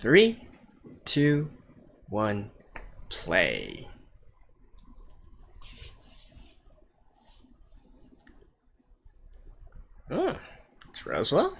3, 2, 1, play. It's Roswell.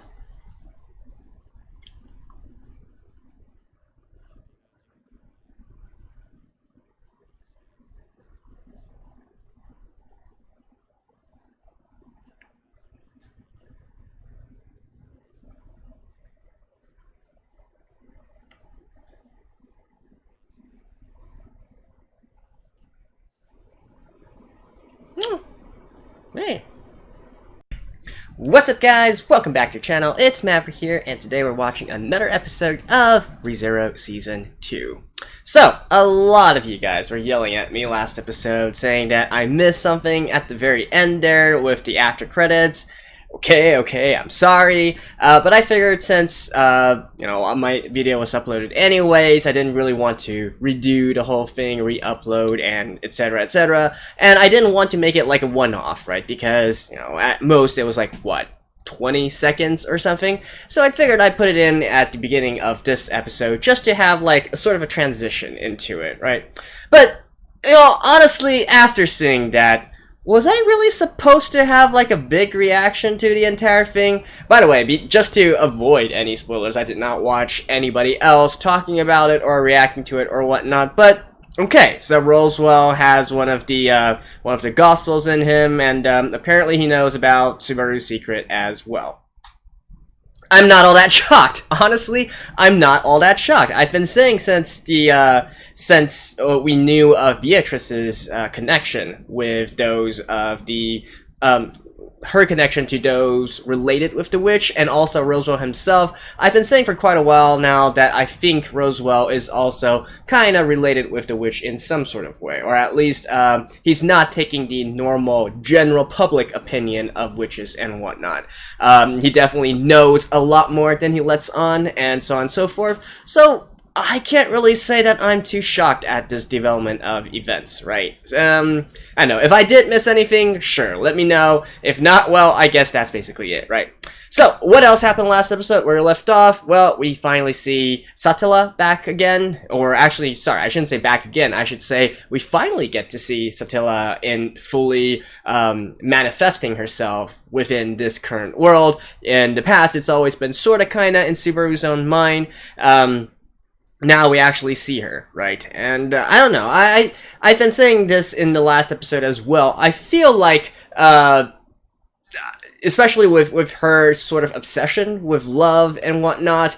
Oh, hey. What's up, guys? Welcome back to the channel. It's Mapper here, and today we're watching another episode of ReZero Season 2. So, a lot of you guys were yelling at me last episode saying that I missed something at the very end there with the after credits. Okay, I'm sorry, but I figured since, my video was uploaded anyways, I didn't really want to redo the whole thing, re-upload, and etc, and I didn't want to make it like a one-off, right, because, at most it was like, what, 20 seconds or something, so I figured I'd put it in at the beginning of this episode just to have, like, a sort of a transition into it, right, but, honestly, after seeing that, was I really supposed to have, like, a big reaction to the entire thing? By the way, just to avoid any spoilers, I did not watch anybody else talking about it or reacting to it or whatnot, but okay, so Roswell has one of the Gospels in him, and apparently he knows about Subaru's secret as well. I'm not all that shocked. Honestly, I'm not all that shocked. I've been saying since we knew of Beatrice's connection with those of the her connection to those related with the witch, and also Roswell himself. I've been saying for quite a while now that I think Roswell is also kind of related with the witch in some sort of way, or at least he's not taking the normal general public opinion of witches and whatnot. He definitely knows a lot more than he lets on, and so on and so forth. So I can't really say that I'm too shocked at this development of events, right? I know, if I did miss anything, sure, let me know. If not, well, I guess that's basically it, right? So, what else happened last episode where we left off? Well, we finally see Satella back again, or actually, sorry, I shouldn't say back again, I should say we finally get to see Satella in fully manifesting herself within this current world. In the past, it's always been sorta kinda in Subaru's own mind. Now we actually see her, right? And I don't know. I've been saying this in the last episode as well. I feel like, especially with her sort of obsession with love and whatnot,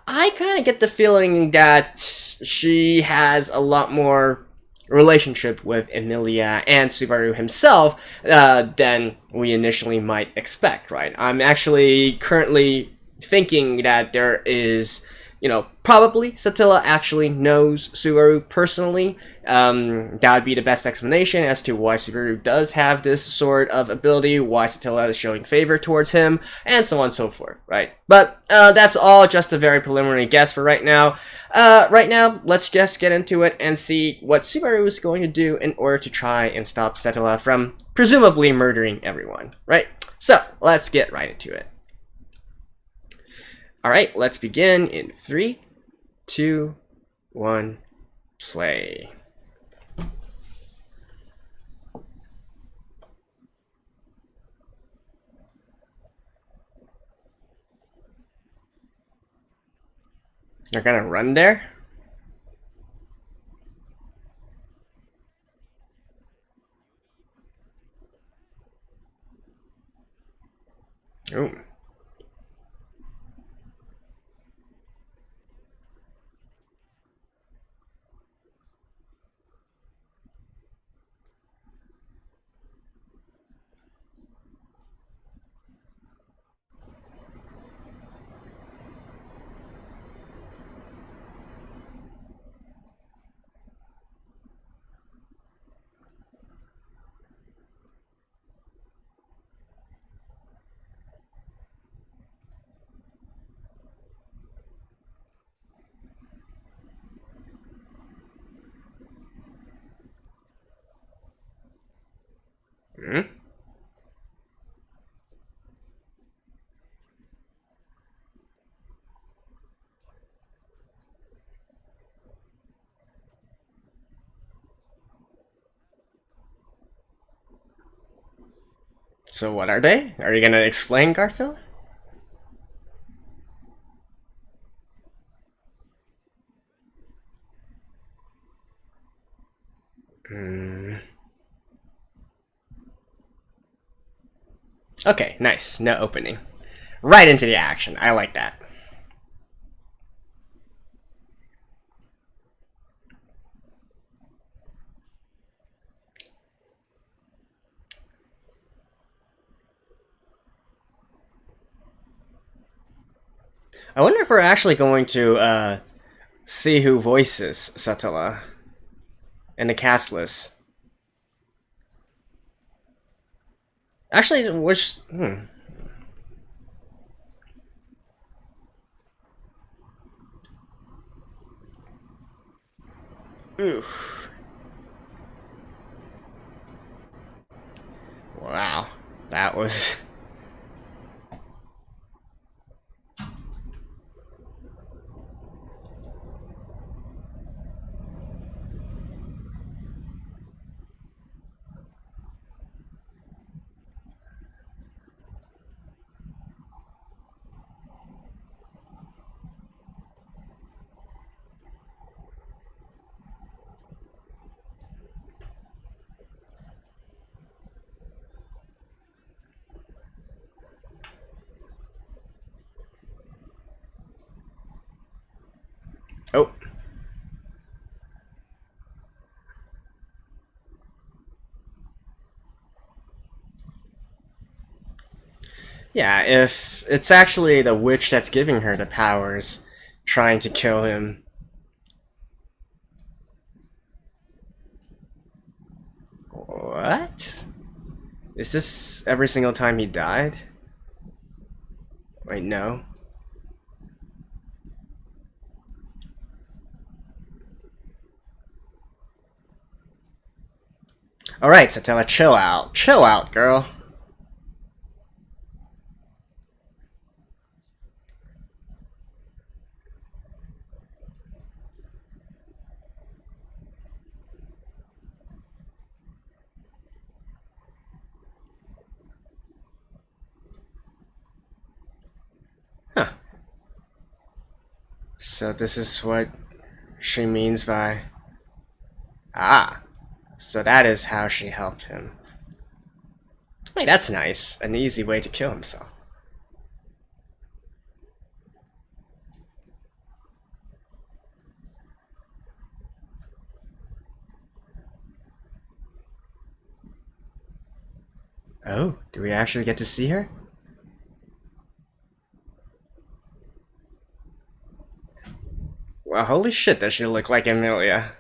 I kind of get the feeling that she has a lot more relationship with Emilia and Subaru himself than we initially might expect, right? I'm actually currently thinking that there is, probably Satella actually knows Subaru personally. That would be the best explanation as to why Subaru does have this sort of ability, why Satella is showing favor towards him, and so on and so forth, right? But that's all just a very preliminary guess for right now. Right now, let's just get into it and see what Subaru is going to do in order to try and stop Satella from presumably murdering everyone, right? So, let's get right into it. Alright, let's begin in 3, 2, 1, play. They're gonna run there? Ooh. Hmm? So what are they? Are you gonna explain, Garfield? Okay, nice. No opening. Right into the action. I like that. I wonder if we're actually going to see who voices Satella in the cast list. Actually, which... Oof. Wow. That was... Oh. Yeah, if it's actually the witch that's giving her the powers, trying to kill him. What? Is this every single time he died? Wait, no. Alright, Satella, chill out. Chill out, girl. Huh. So this is what she means by... Ah. So that is how she helped him. Wait, that's nice. An easy way to kill himself. Oh, do we actually get to see her? Well, holy shit, does she look like Emilia?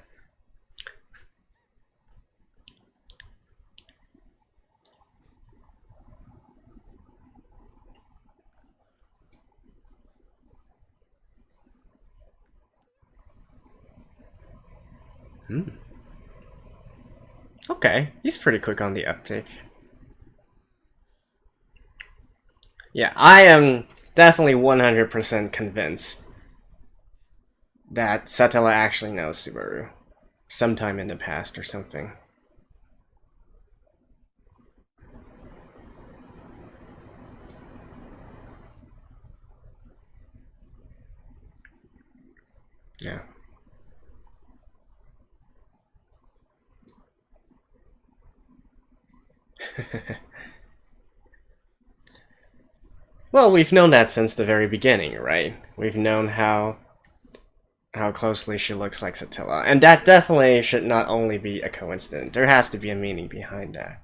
Okay, he's pretty quick on the uptake. Yeah, I am definitely 100% convinced that Satella actually knows Subaru. Sometime in the past or something. Yeah. Well, we've known that since the very beginning, right? We've known how closely she looks like Satella, and that definitely should not only be a coincidence. There has to be a meaning behind that.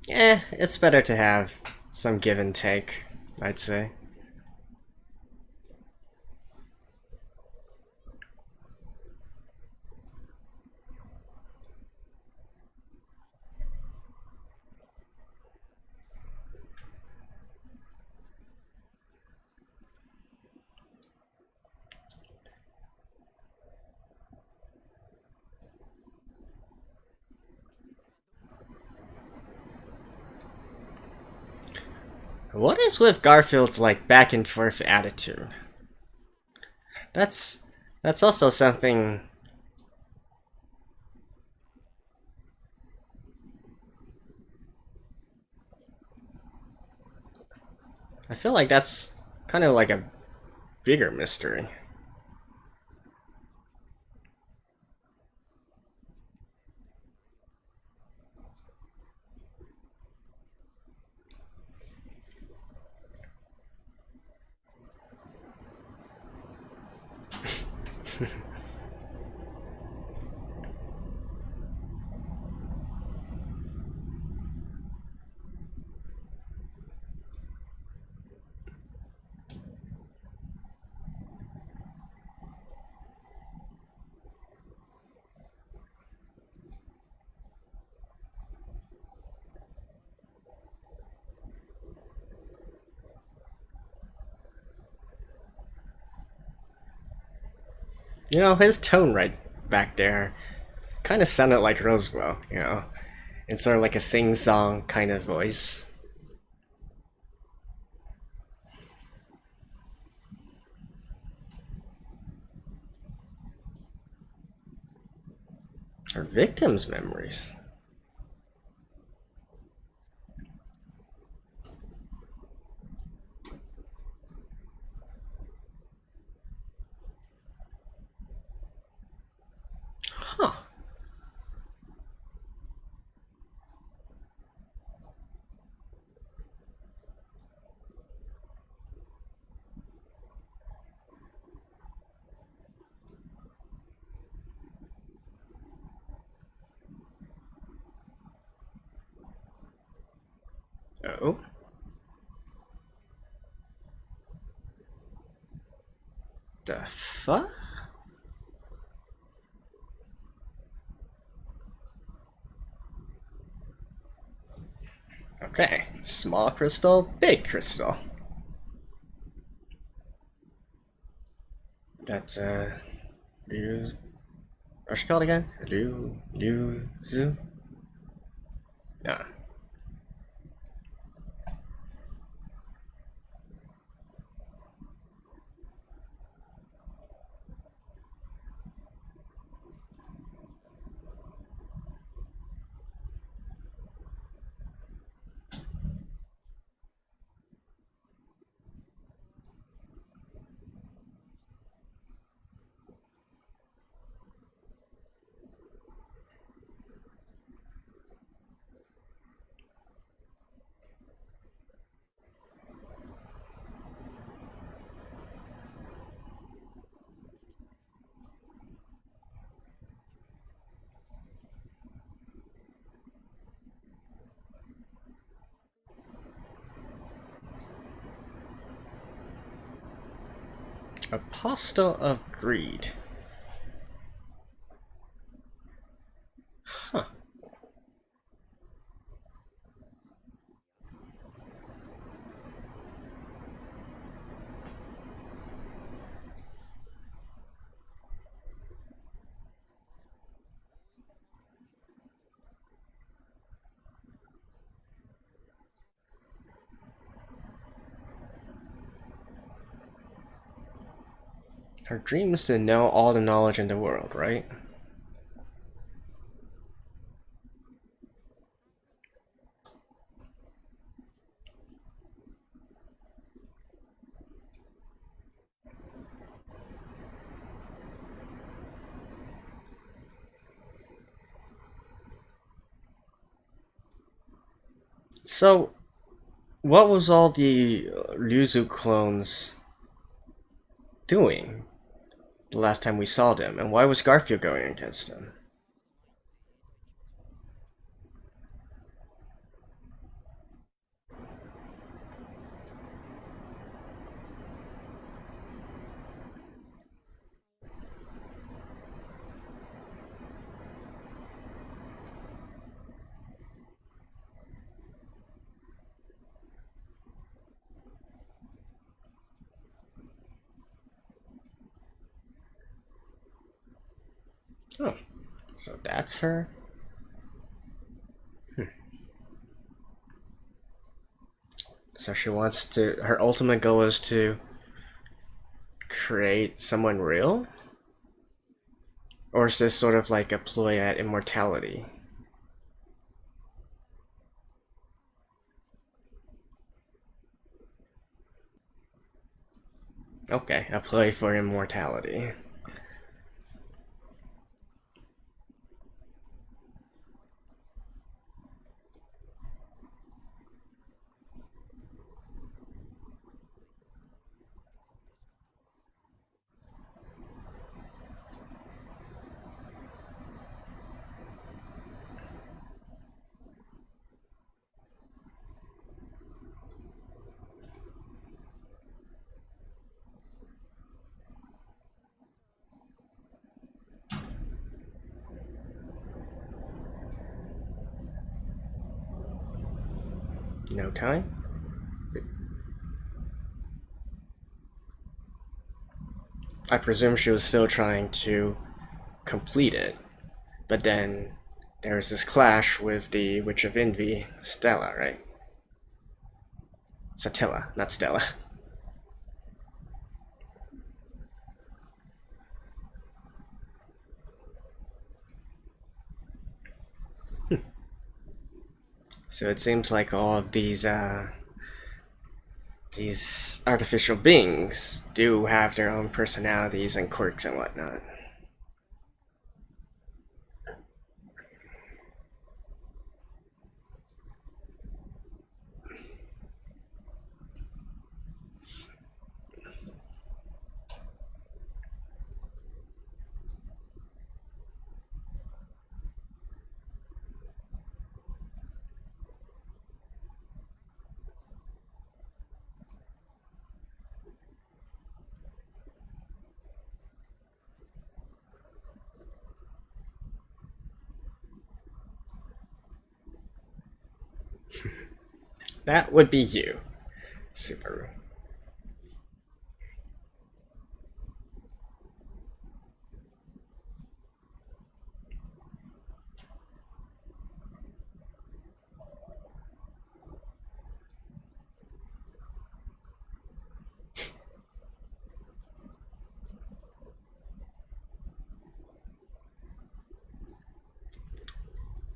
It's better to have some give and take, I'd say. What is with Garfield's like back and forth attitude? That's also something. I feel like that's kind of like a bigger mystery. You know, his tone right back there kind of sounded like Rosewell, you know, in sort of like a sing-song kind of voice. Her victims' memories. Huh. Oh. The fuck? Okay. Small crystal, big crystal. That's, Ryu. What's she called again? Zu? Yeah. Apostle of Greed. Huh. Her dream is to know all the knowledge in the world, right? So, what was all the Ryuzu clones doing the last time we saw them, and why was Garfield going against them? Oh, so that's her? So she wants to, her ultimate goal is to create someone real? Or is this sort of like a ploy at immortality? Okay, a play for immortality. No time? I presume she was still trying to complete it, but then there was this clash with the Witch of Envy, Stella, right? Satella, not Stella. So it seems like all of these artificial beings do have their own personalities and quirks and whatnot. That would be you, Subaru.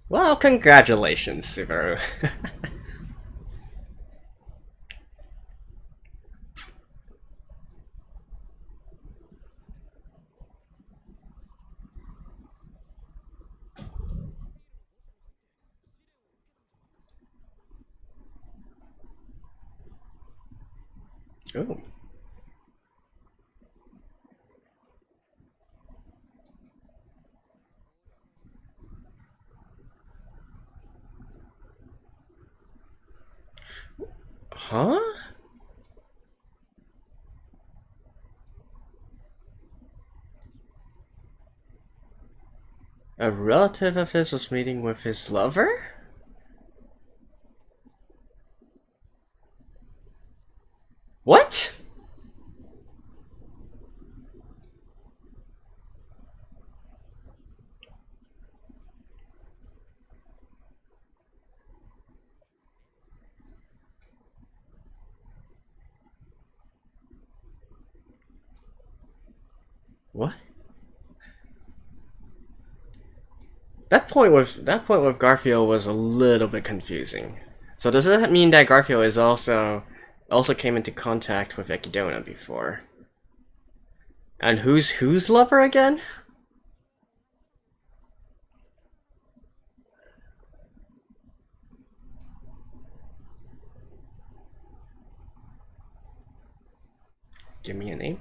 Well, congratulations, Subaru. Ooh. Huh? A relative of his was meeting with his lover? What? What? That point with Garfield was a little bit confusing. So does that mean that Garfield is also came into contact with Echidna before? And who's lover again? Give me a name.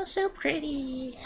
Oh, so pretty.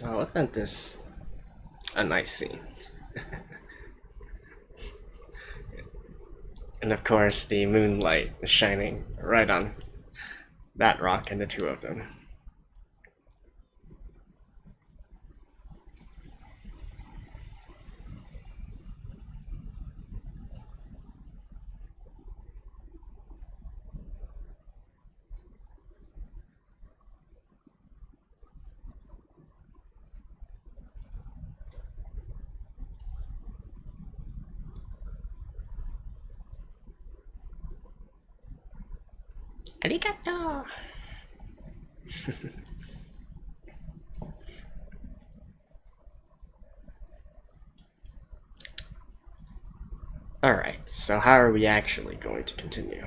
Oh, isn't this a nice scene? And of course, the moonlight is shining right on that rock and the two of them. Arigato! Alright, so how are we actually going to continue?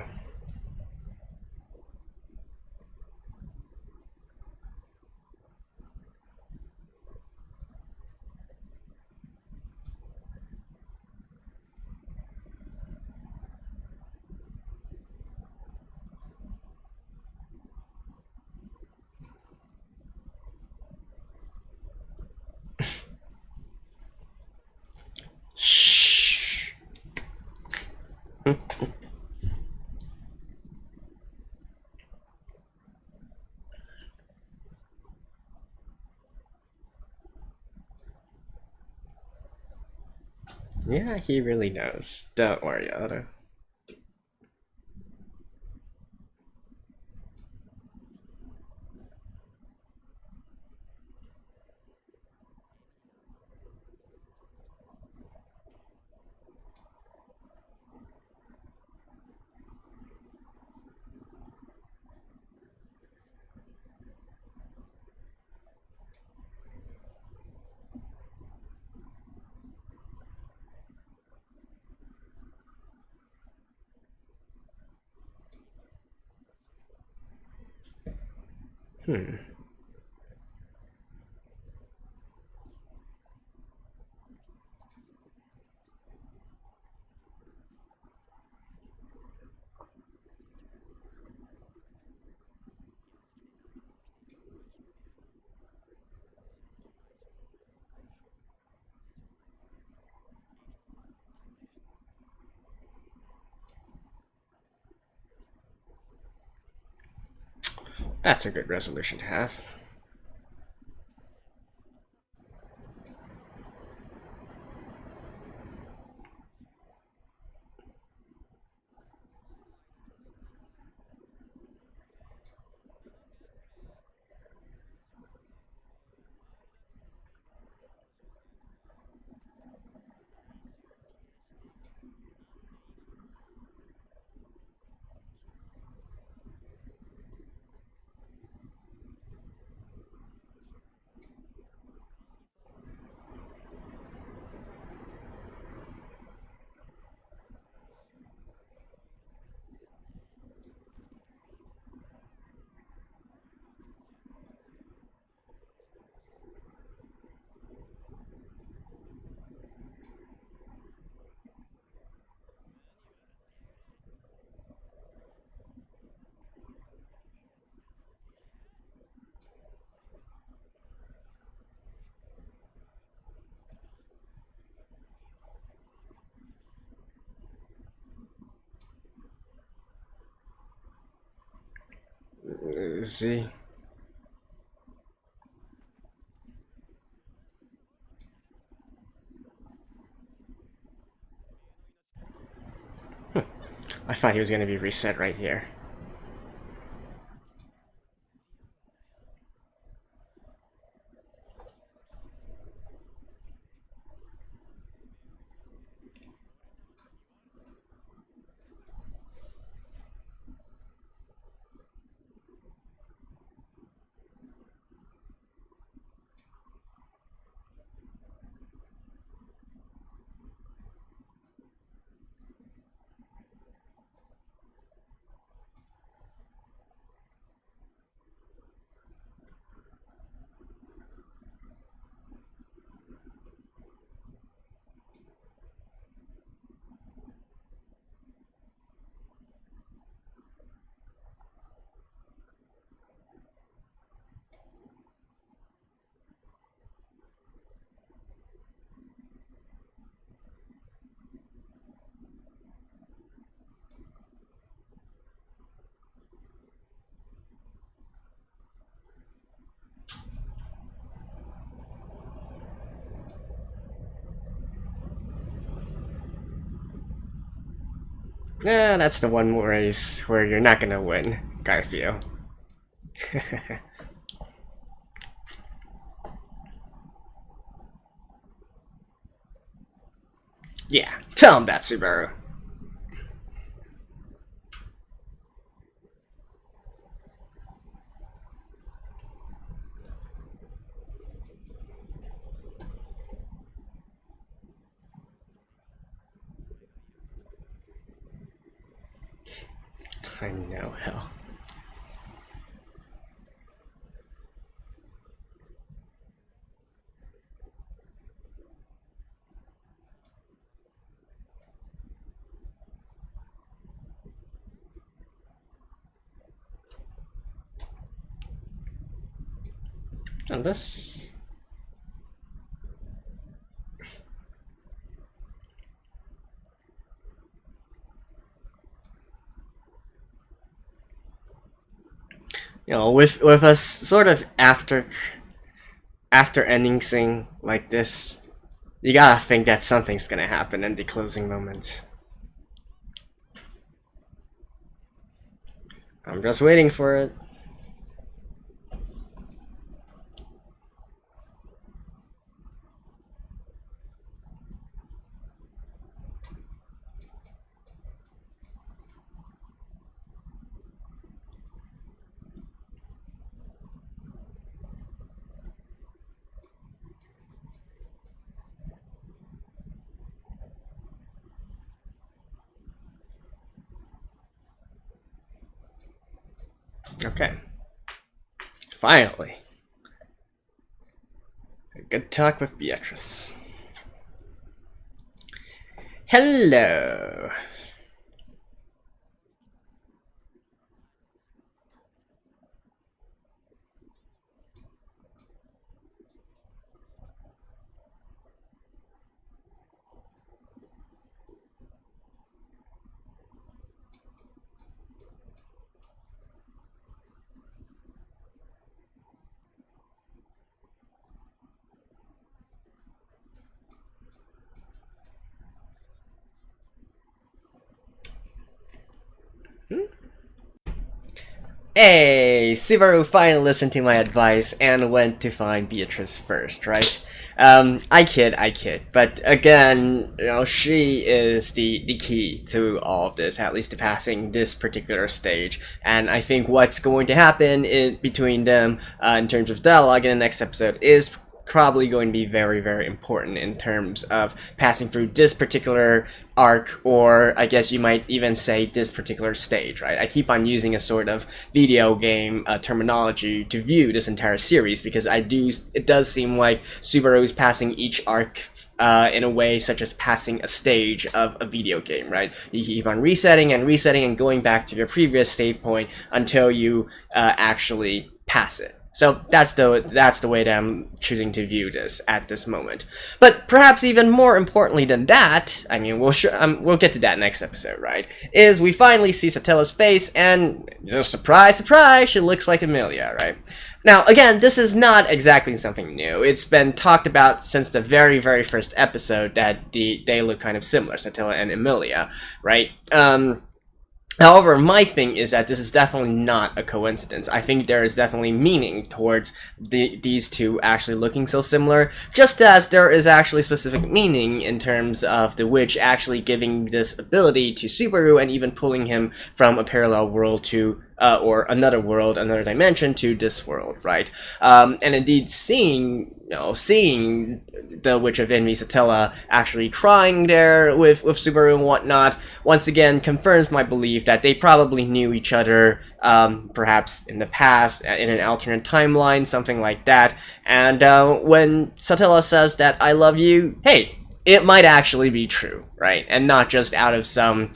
Shh. Yeah, he really knows. Don't worry, Otto. Hmm. That's a good resolution to have. Is he? I thought he was going to be reset right here. Yeah, that's the one race where you're not gonna win, Garfield. Yeah, tell him that, Subaru. I know, hell. And this... You know, with us sort of after ending thing like this, you gotta think that something's gonna happen in the closing moment. I'm just waiting for it. Okay. Finally. A good talk with Beatrice. Hello. Hey, Subaru finally listened to my advice and went to find Beatrice first, right? I kid, but again, you know, she is the key to all of this, at least to passing this particular stage, and I think what's going to happen between them, in terms of dialogue in the next episode is probably going to be very, very important in terms of passing through this particular arc, or I guess you might even say this particular stage, right? I keep on using a sort of video game terminology to view this entire series because it does seem like Subaru is passing each arc in a way such as passing a stage of a video game, right? You keep on resetting and going back to your previous save point until you actually pass it. So that's the way that I'm choosing to view this at this moment. But perhaps even more importantly than that, I mean, we'll get to that next episode, right? Is we finally see Satella's face, and just surprise, surprise, she looks like Emilia, right? Now, again, this is not exactly something new. It's been talked about since the very, very first episode that they look kind of similar, Satella and Emilia, right? However, my thing is that this is definitely not a coincidence. I think there is definitely meaning towards these two actually looking so similar, just as there is actually specific meaning in terms of the witch actually giving this ability to Subaru and even pulling him from a parallel world to or another world, another dimension to this world, right? And indeed, seeing the Witch of Envy, Satella, actually crying there with Subaru and whatnot, once again confirms my belief that they probably knew each other, perhaps in the past, in an alternate timeline, something like that. And when Satella says that I love you, hey, it might actually be true, right? And not just out of some,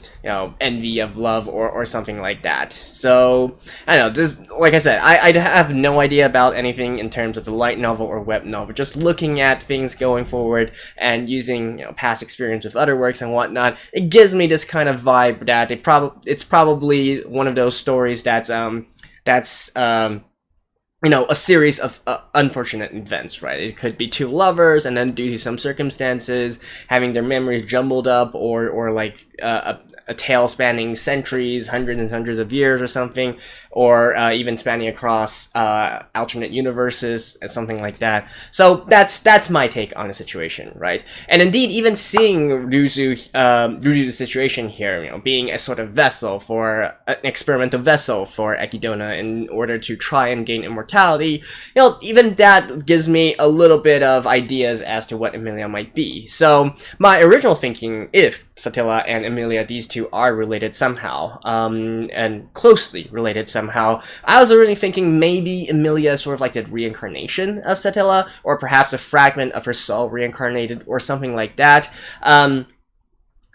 envy of love or something like that. So, I don't know, this, like I said, I have no idea about anything in terms of the light novel or web novel. Just looking at things going forward and using, past experience with other works and whatnot, it gives me this kind of vibe that it's probably one of those stories that's a series of unfortunate events, right? It could be two lovers, and then due to some circumstances, having their memories jumbled up, or like a tale spanning centuries, hundreds and hundreds of years or something, or even spanning across alternate universes and something like that. So that's my take on the situation, right? And indeed, even seeing Ryuzu's situation here, being a sort of vessel for an experimental vessel for Ekidona in order to try and gain immortality, even that gives me a little bit of ideas as to what Emilia might be. So my original thinking, if Satella and Emilia, these two are related somehow, and closely related somehow, I was originally thinking maybe Emilia is sort of like the reincarnation of Satella, or perhaps a fragment of her soul reincarnated, or something like that.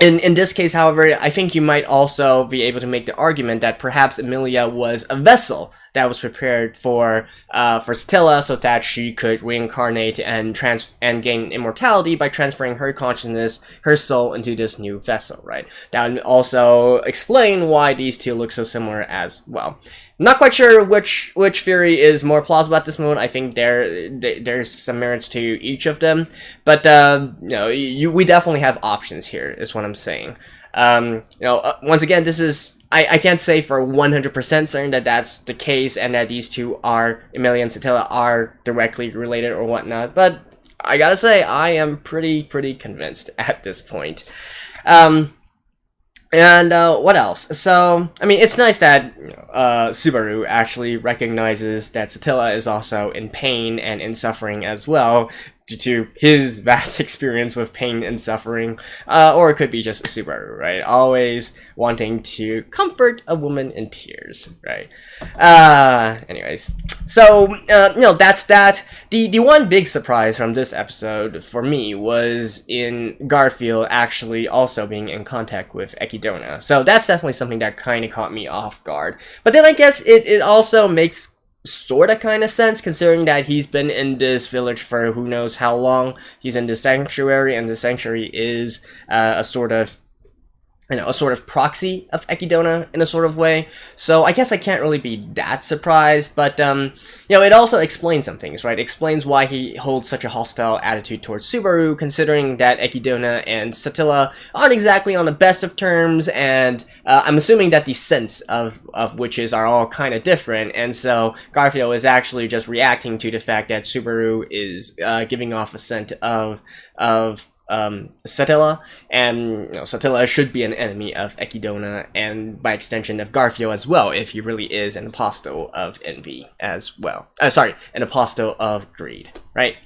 In this case, however, I think you might also be able to make the argument that perhaps Emilia was a vessel that was prepared for Satella, so that she could reincarnate and gain immortality by transferring her consciousness, her soul, into this new vessel, right? That would also explain why these two look so similar as well. Not quite sure which theory is more plausible at this moment. I think there's some merits to each of them, but we definitely have options here, is what I'm saying. Once again, this is I can't say for 100% certain that that's the case and that these two are, Emilia and Satella, are directly related or whatnot, but I gotta say I am pretty convinced at this point. And what else? So, I mean, it's nice that Subaru actually recognizes that Satella is also in pain and in suffering as well, due to his vast experience with pain and suffering, or it could be just Subaru, right? Always wanting to comfort a woman in tears, right? Anyways, so that's that. The one big surprise from this episode for me was in Garfield actually also being in contact with Ekidona. So that's definitely something that kind of caught me off guard. But then I guess it also makes sorta kinda sense, considering that he's been in this village for who knows how long. He's in the sanctuary, and the sanctuary is a sort of proxy of Ekidona in a sort of way. So I guess I can't really be that surprised, but it also explains some things, right? It explains why he holds such a hostile attitude towards Subaru, considering that Ekidona and Satella aren't exactly on the best of terms, and I'm assuming that the scents of witches are all kind of different, and so Garfield is actually just reacting to the fact that Subaru is giving off a scent of Satella, and Satella should be an enemy of Ekidona, and by extension of Garfield as well, if he really is an apostle of envy as well. An apostle of greed, right?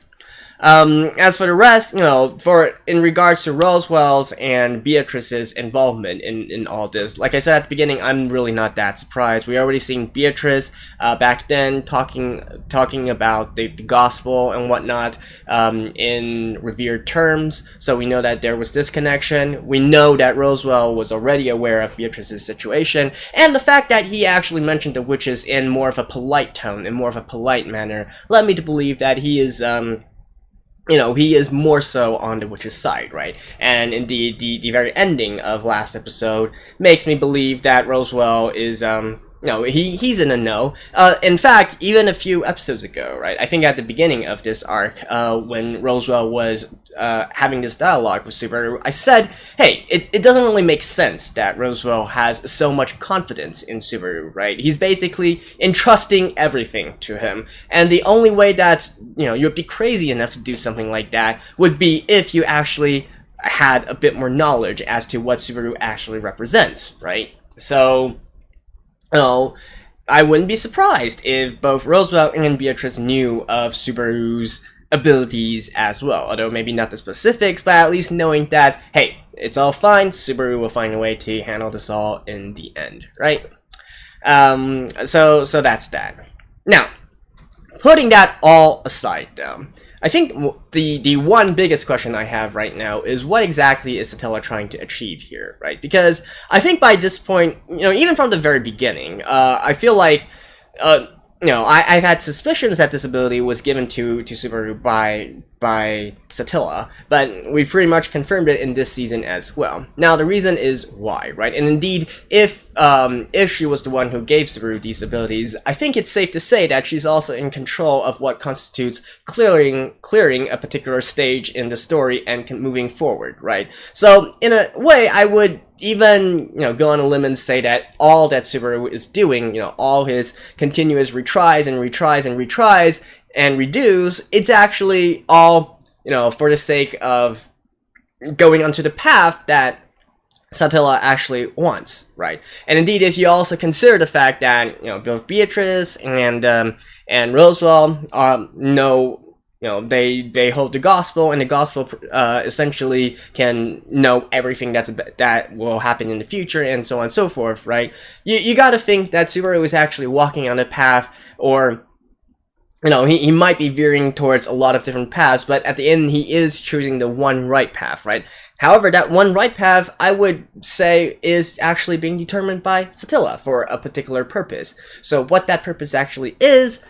As for the rest, in regards to Roswell's and Beatrice's involvement in all this, like I said at the beginning, I'm really not that surprised. We already seen Beatrice back then talking about the gospel and whatnot in revered terms, so we know that there was this connection. We know that Roswell was already aware of Beatrice's situation, and the fact that he actually mentioned the witches in more of a polite tone, in more of a polite manner, led me to believe that he is he is more so on the witch's side, right? And indeed, the very ending of last episode makes me believe that Roswell is, he's in a know. In fact, even a few episodes ago, right? I think at the beginning of this arc, when Roswell was having this dialogue with Subaru, I said, hey, it doesn't really make sense that Roswell has so much confidence in Subaru, right? He's basically entrusting everything to him. And the only way that, you'd be crazy enough to do something like that would be if you actually had a bit more knowledge as to what Subaru actually represents, right? So, I wouldn't be surprised if both Roswell and Beatrice knew of Subaru's abilities as well, although maybe not the specifics, but at least knowing that, hey, it's all fine, Subaru will find a way to handle this all in the end, right? So that's that. Now, putting that all aside though, I think the one biggest question I have right now is what exactly is Satella trying to achieve here, right? Because I think by this point, even from the very beginning, I feel like, I've had suspicions that this ability was given to Subaru by Satella, but we've pretty much confirmed it in this season as well. Now, the reason is why, right? And indeed, if she was the one who gave Subaru these abilities, I think it's safe to say that she's also in control of what constitutes clearing a particular stage in the story and moving forward, right? So, in a way, I would even, go on a limb and say that all that Subaru is doing, all his continuous retries and retries and retries and redos, it's actually all, for the sake of going onto the path that Satella actually wants, right? And indeed, if you also consider the fact that, both Beatrice and Roswell they hold the gospel, and the gospel essentially can know everything that will happen in the future, and so on and so forth, right? You gotta think that Subaru is actually walking on a path, or he might be veering towards a lot of different paths, but at the end, he is choosing the one right path, right? However, that one right path, I would say, is actually being determined by Satella for a particular purpose. So what that purpose actually is,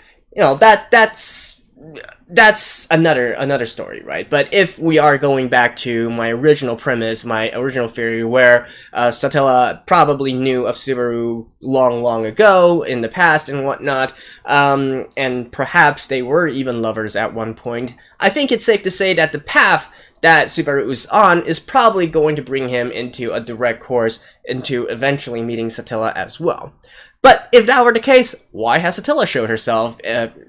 that's another story, right? But if we are going back to my original premise, my original theory, where Satella probably knew of Subaru long ago in the past and whatnot, and perhaps they were even lovers at one point, I think it's safe to say that the path that Subaru is on is probably going to bring him into a direct course into eventually meeting Satella as well. But if that were the case, why has Satella showed herself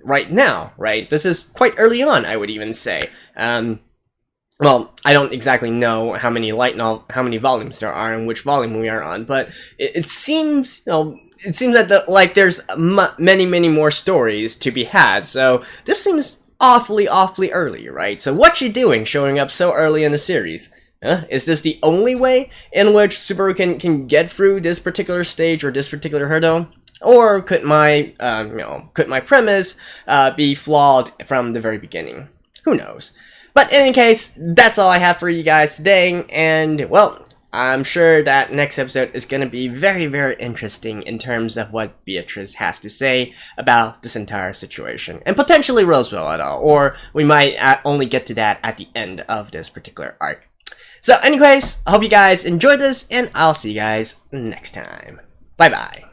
right now, right? This is quite early on, I would even say. Well, I don't exactly know how many volumes there are and which volume we are on, but it seems, it seems that there's many more stories to be had. So this seems awfully early, right? So what's she doing showing up so early in the series? Is this the only way in which Subaru can get through this particular stage or this particular hurdle? Or could my premise be flawed from the very beginning? Who knows? But in any case, that's all I have for you guys today, and well, I'm sure that next episode is going to be very interesting in terms of what Beatrice has to say about this entire situation, and potentially Roswell at all, or we might only get to that at the end of this particular arc. So anyways, I hope you guys enjoyed this, and I'll see you guys next time. Bye bye.